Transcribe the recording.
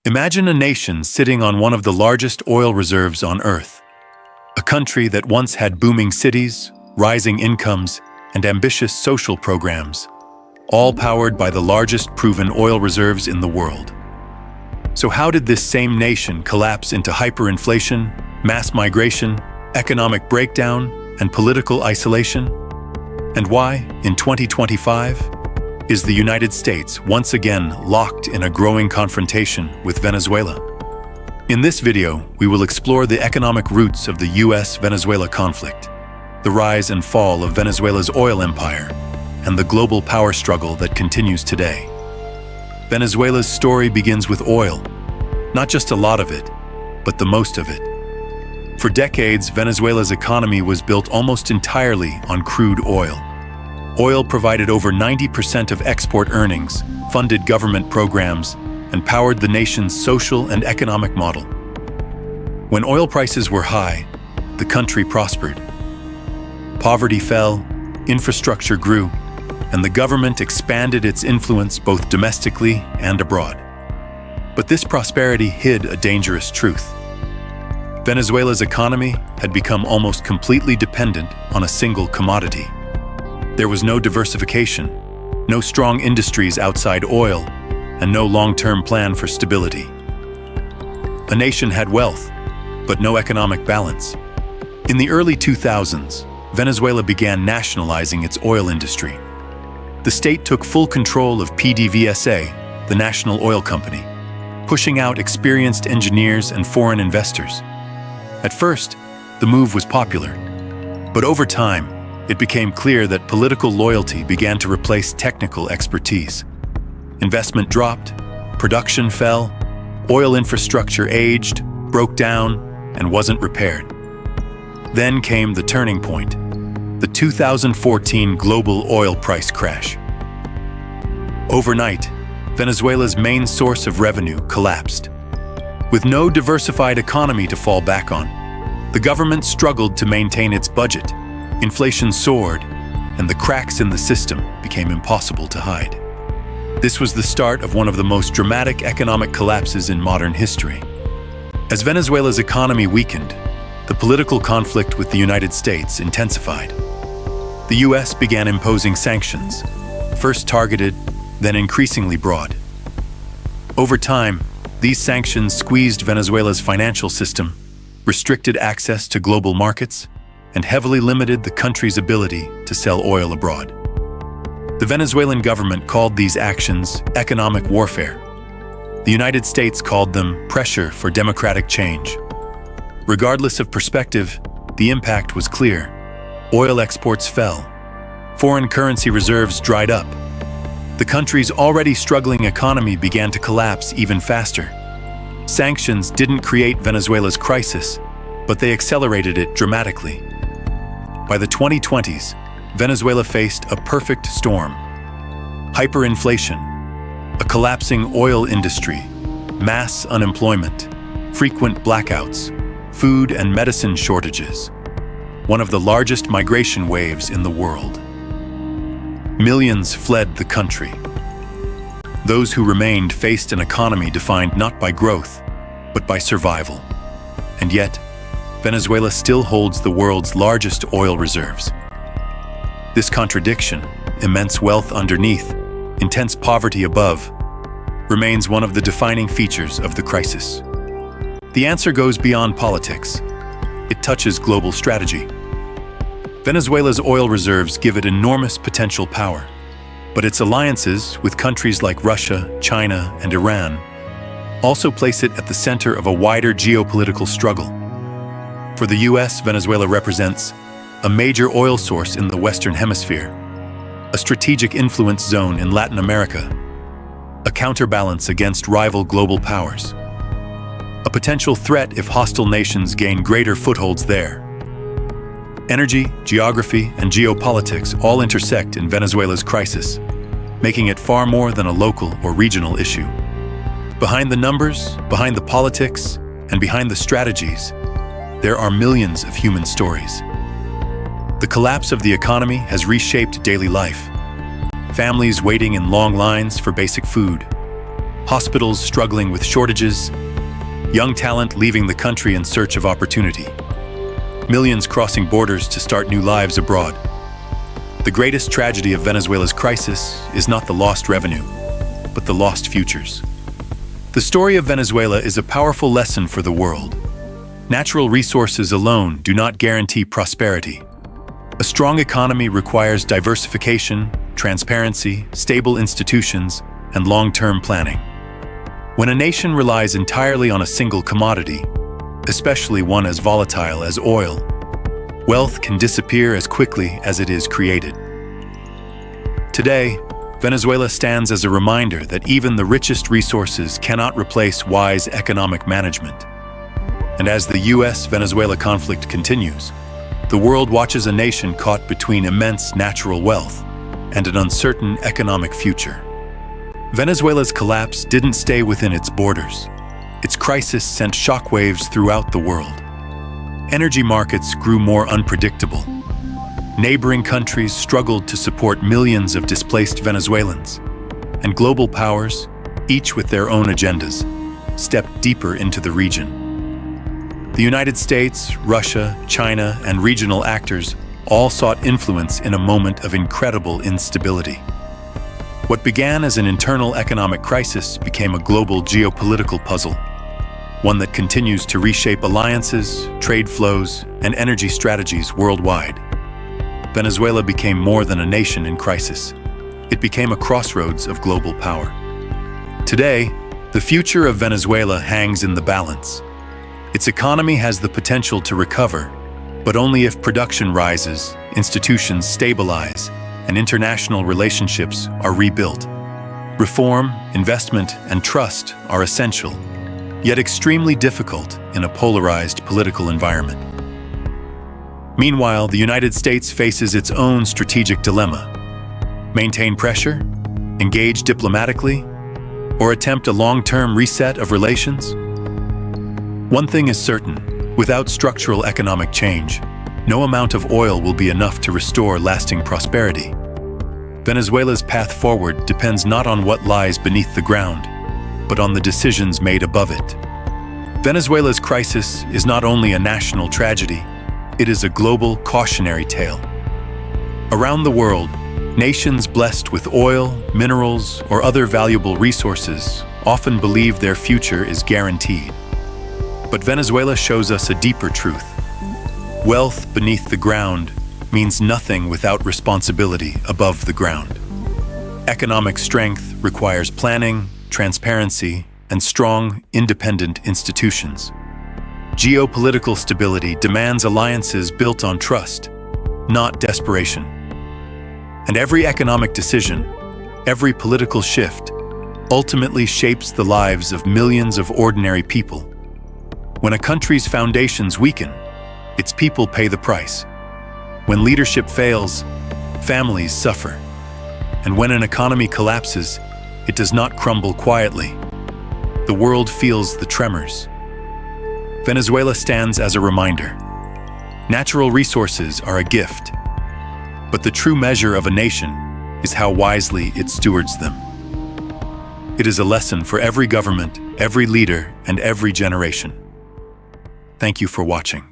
Imagine a nation sitting on one of the largest oil reserves on Earth. A country that once had booming cities, rising incomes, and ambitious social programs, all powered by the largest proven oil reserves in the world. So how did this same nation collapse into hyperinflation, mass migration, economic breakdown, and political isolation? And why, in 2025, is the United States once again locked in a growing confrontation with Venezuela? In this video, we will explore the economic roots of the US-Venezuela conflict, the rise and fall of Venezuela's oil empire, and the global power struggle that continues today. Venezuela's story begins with oil, not just a lot of it, but the most of it. For decades, Venezuela's economy was built almost entirely on crude oil. Oil provided over 90% of export earnings, funded government programs, and powered the nation's social and economic model. When oil prices were high, the country prospered. Poverty fell, infrastructure grew, and the government expanded its influence both domestically and abroad. But this prosperity hid a dangerous truth. Venezuela's economy had become almost completely dependent on a single commodity. There was no diversification, no strong industries outside oil, and no long-term plan for stability. A nation had wealth, but no economic balance. In the early 2000s, Venezuela began nationalizing its oil industry. The state took full control of PDVSA, the national oil company, pushing out experienced engineers and foreign investors. At first, the move was popular, but over time, it became clear that political loyalty began to replace technical expertise. Investment dropped, production fell, oil infrastructure aged, broke down, and wasn't repaired. Then came the turning point, the 2014 global oil price crash. Overnight, Venezuela's main source of revenue collapsed. With no diversified economy to fall back on, the government struggled to maintain its budget. Inflation soared, and the cracks in the system became impossible to hide. This was the start of one of the most dramatic economic collapses in modern history. As Venezuela's economy weakened, the political conflict with the United States intensified. The US began imposing sanctions, first targeted, then increasingly broad. Over time, these sanctions squeezed Venezuela's financial system, restricted access to global markets, and heavily limited the country's ability to sell oil abroad. The Venezuelan government called these actions economic warfare. The United States called them pressure for democratic change. Regardless of perspective, the impact was clear. Oil exports fell. Foreign currency reserves dried up. The country's already struggling economy began to collapse even faster. Sanctions didn't create Venezuela's crisis, but they accelerated it dramatically. By the 2020s, Venezuela faced a perfect storm. Hyperinflation, a collapsing oil industry, mass unemployment, frequent blackouts, food and medicine shortages, one of the largest migration waves in the world. Millions fled the country. Those who remained faced an economy defined not by growth, but by survival. And yet, Venezuela still holds the world's largest oil reserves. This contradiction, immense wealth underneath, intense poverty above, remains one of the defining features of the crisis. The answer goes beyond politics. It touches global strategy. Venezuela's oil reserves give it enormous potential power, but its alliances with countries like Russia, China, and Iran also place it at the center of a wider geopolitical struggle. For the US, Venezuela represents a major oil source in the Western Hemisphere, a strategic influence zone in Latin America, a counterbalance against rival global powers, a potential threat if hostile nations gain greater footholds there. Energy, geography, and geopolitics all intersect in Venezuela's crisis, making it far more than a local or regional issue. Behind the numbers, behind the politics, and behind the strategies, there are millions of human stories. The collapse of the economy has reshaped daily life. Families waiting in long lines for basic food. hospitals struggling with shortages, young talent leaving the country in search of opportunity, millions crossing borders to start new lives abroad. The greatest tragedy of Venezuela's crisis is not the lost revenue, but the lost futures. The story of Venezuela is a powerful lesson for the world. Natural resources alone do not guarantee prosperity. A strong economy requires diversification, transparency, stable institutions, and long-term planning. When a nation relies entirely on a single commodity, especially one as volatile as oil, wealth can disappear as quickly as it is created. Today, Venezuela stands as a reminder that even the richest resources cannot replace wise economic management. And as the US-Venezuela conflict continues, the world watches a nation caught between immense natural wealth and an uncertain economic future. Venezuela's collapse didn't stay within its borders. Its crisis sent shockwaves throughout the world. Energy markets grew more unpredictable. Neighboring countries struggled to support millions of displaced Venezuelans. And global powers, each with their own agendas, stepped deeper into the region. The United States, Russia, China, and regional actors all sought influence in a moment of incredible instability. What began as an internal economic crisis became a global geopolitical puzzle, one that continues to reshape alliances, trade flows, and energy strategies worldwide. Venezuela became more than a nation in crisis. It became a crossroads of global power. Today, the future of Venezuela hangs in the balance. Its economy has the potential to recover, but only if production rises, institutions stabilize, and international relationships are rebuilt. Reform, investment, and trust are essential, yet extremely difficult in a polarized political environment. Meanwhile, the United States faces its own strategic dilemma. Maintain pressure, engage diplomatically, or attempt a long-term reset of relations? One thing is certain, without structural economic change, no amount of oil will be enough to restore lasting prosperity. Venezuela's path forward depends not on what lies beneath the ground, but on the decisions made above it. Venezuela's crisis is not only a national tragedy, it is a global cautionary tale. Around the world, nations blessed with oil, minerals, or other valuable resources often believe their future is guaranteed. But Venezuela shows us a deeper truth. Wealth beneath the ground means nothing without responsibility above the ground. Economic strength requires planning, transparency, and strong, independent institutions. Geopolitical stability demands alliances built on trust, not desperation. And every economic decision, every political shift, ultimately shapes the lives of millions of ordinary people. When a country's foundations weaken, its people pay the price. When leadership fails, families suffer. And when an economy collapses, it does not crumble quietly. The world feels the tremors. Venezuela stands as a reminder. Natural resources are a gift, but the true measure of a nation is how wisely it stewards them. It is a lesson for every government, every leader, and every generation. Thank you for watching.